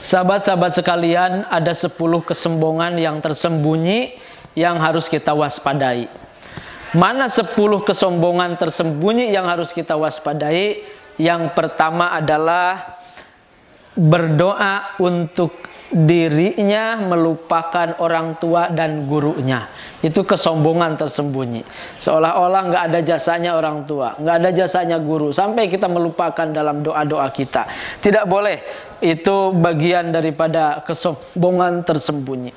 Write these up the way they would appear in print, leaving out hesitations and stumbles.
Sahabat-sahabat sekalian, ada 10 kesombongan yang tersembunyi yang harus kita waspadai. Mana 10 kesombongan tersembunyi yang harus kita waspadai? Yang pertama adalah berdoa untuk dirinya melupakan orang tua dan gurunya. Itu kesombongan tersembunyi. Seolah-olah nggak ada jasanya orang tua, nggak ada jasanya guru, sampai kita melupakan dalam doa-doa kita. Tidak boleh. Itu bagian daripada kesombongan tersembunyi.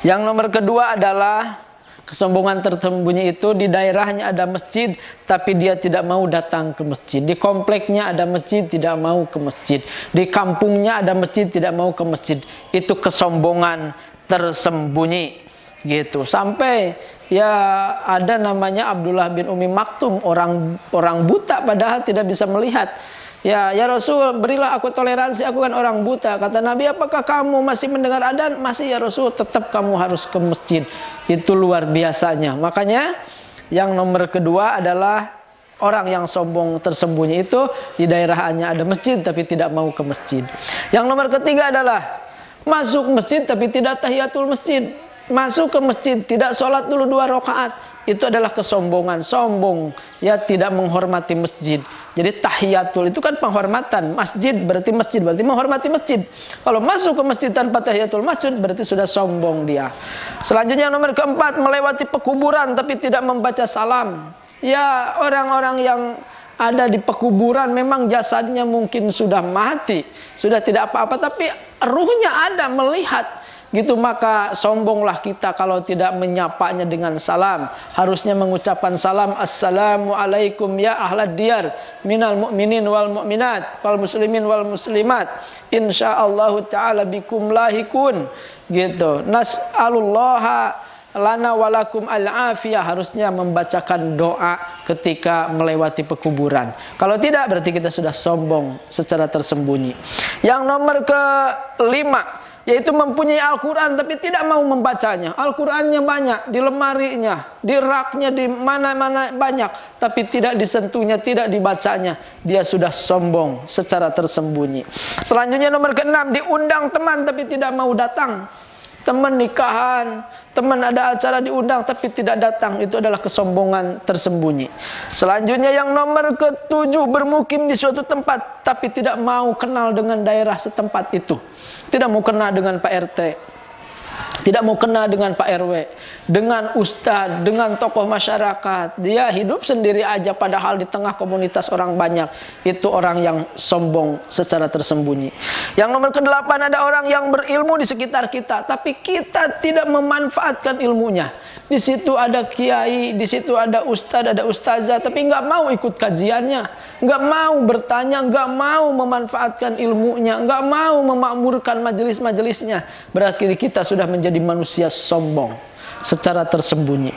Yang nomor kedua adalah kesombongan tersembunyi itu di daerahnya ada masjid, tapi dia tidak mau datang ke masjid. Di kompleknya ada masjid, tidak mau ke masjid. Di kampungnya ada masjid, tidak mau ke masjid. Itu kesombongan tersembunyi. Gitu. Sampai ya ada namanya Abdullah bin Umi Maktum, orang buta padahal tidak bisa melihat. Ya Rasul, berilah aku toleransi, aku kan orang buta. Kata Nabi, apakah kamu masih mendengar adzan? Masih ya Rasul, tetap kamu harus ke masjid. Itu luar biasanya. Makanya yang nomor kedua adalah orang yang sombong tersembunyi itu di daerahnya ada masjid tapi tidak mau ke masjid. Yang nomor ketiga adalah masuk masjid tapi tidak tahiyatul masjid. Masuk ke masjid tidak sholat dulu 2 rakaat. Itu adalah kesombongan, sombong, ya tidak menghormati masjid. Jadi tahiyatul itu kan penghormatan. Masjid berarti menghormati masjid. Kalau masuk ke masjid tanpa tahiyatul masjid berarti sudah sombong dia. Selanjutnya nomor keempat, melewati pekuburan tapi tidak membaca salam. Ya orang-orang yang ada di pekuburan memang jasadnya mungkin sudah mati, sudah tidak apa-apa, tapi ruhnya ada melihat. Gitu, maka sombonglah kita kalau tidak menyapanya dengan salam. Harusnya mengucapkan salam, assalamualaikum ya ahlad diyar minal mu'minin wal mu'minat wal muslimin wal muslimat insyaallahu ta'ala bikum lahikun. Gitu, nas'alullaha lana walakum al-afiyah. Harusnya membacakan doa ketika melewati pekuburan. Kalau tidak berarti kita sudah sombong secara tersembunyi. Yang nomor kelima, yaitu mempunyai Al-Quran tapi tidak mau membacanya. Al-Qurannya banyak, di lemarinya, di raknya, di mana-mana banyak, tapi tidak disentuhnya, tidak dibacanya. Dia sudah sombong secara tersembunyi. Selanjutnya nomor keenam, diundang teman tapi tidak mau datang. Teman nikahan, teman ada acara diundang tapi tidak datang. Itu adalah kesombongan tersembunyi. Selanjutnya yang nomor ketujuh, bermukim di suatu tempat tapi tidak mau kenal dengan daerah setempat itu. Tidak mau kenal dengan Pak RT, tidak mau kenal dengan Pak RW, dengan ustadz, dengan tokoh masyarakat. Dia hidup sendiri aja padahal di tengah komunitas orang banyak. Itu orang yang sombong secara tersembunyi. Yang nomor ke-8, ada orang yang berilmu di sekitar kita tapi kita tidak memanfaatkan ilmunya. Di situ ada kiai, di situ ada ustadz, ada ustazah, tapi nggak mau ikut kajiannya, nggak mau bertanya, nggak mau memanfaatkan ilmunya, nggak mau memakmurkan majelis-majelisnya. Berarti kita sudah menjadi manusia sombong secara tersembunyi.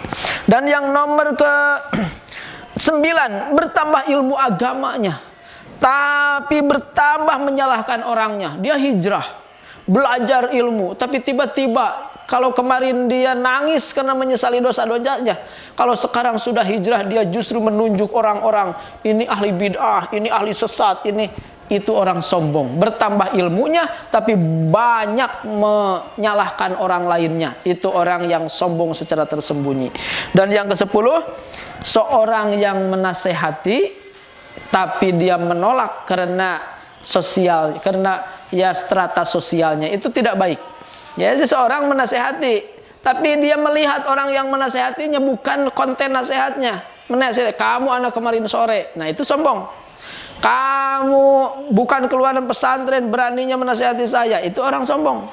Dan yang nomor ke-9, bertambah ilmu agamanya tapi bertambah menyalahkan orangnya. Dia hijrah, belajar ilmu, tapi tiba-tiba kalau kemarin dia nangis karena menyesali dosa-dosanya, kalau sekarang sudah hijrah dia justru menunjuk orang-orang, ini ahli bid'ah, ini ahli sesat, itu orang sombong. Bertambah ilmunya tapi banyak menyalahkan orang lainnya. Itu orang yang sombong secara tersembunyi. Dan yang ke-10, seorang yang menasehati tapi dia menolak karena sosial, karena ya strata sosialnya, itu tidak baik. Ya, seseorang menasehati tapi dia melihat orang yang menasehatinya bukan konten nasihatnya. Menasehati, kamu anak kemarin sore. Nah, itu sombong. Kamu bukan keluaran pesantren, beraninya menasihati saya. Itu orang sombong.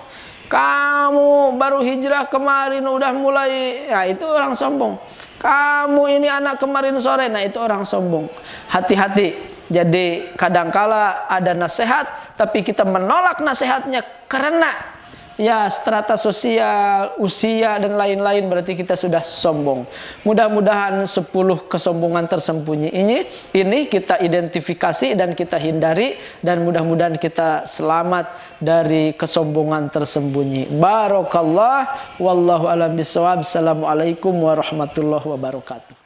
Kamu baru hijrah kemarin udah mulai, ya itu orang sombong. Kamu ini anak kemarin sore. Nah, itu orang sombong. Hati-hati. Jadi kadangkala ada nasihat tapi kita menolak nasihatnya karena ya strata sosial, usia dan lain-lain, berarti kita sudah sombong. Mudah-mudahan 10 kesombongan tersembunyi ini kita identifikasi dan kita hindari, dan mudah-mudahan kita selamat dari kesombongan tersembunyi. Barakallah, wallahu a'lam bishawab. Assalamualaikum warahmatullahi wabarakatuh.